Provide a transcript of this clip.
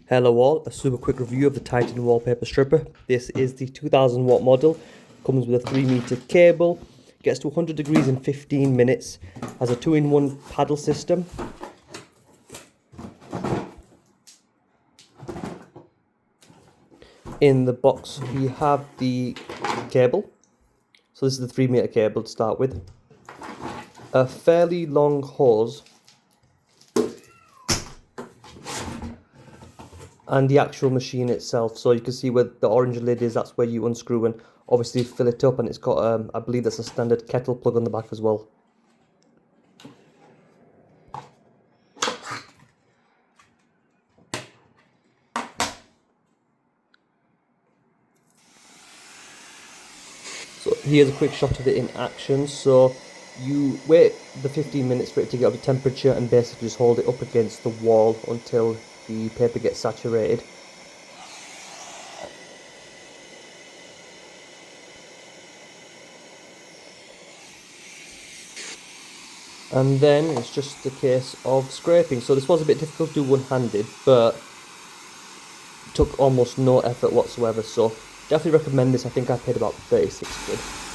Hello all, a super quick review of the Titan wallpaper stripper. This is the 2000 watt model, comes with a 3 meter cable, gets to 100 degrees in 15 minutes, has a 2-in-1 paddle system. In the box we have the cable, so this is the 3 meter cable to start with, a fairly long hose, and the actual machine itself. So you can see where the orange lid is, that's where you unscrew and obviously fill it up, and it's got I believe that's a standard kettle plug on the back as well. So here's a quick shot of it in action. So you wait the 15 minutes for it to get up to temperature and basically just hold it up against the wall until the paper gets saturated. And then it's just a case of scraping. So this was a bit difficult to do one-handed, but took almost no effort whatsoever. So definitely recommend this. I think I paid about 36 quid.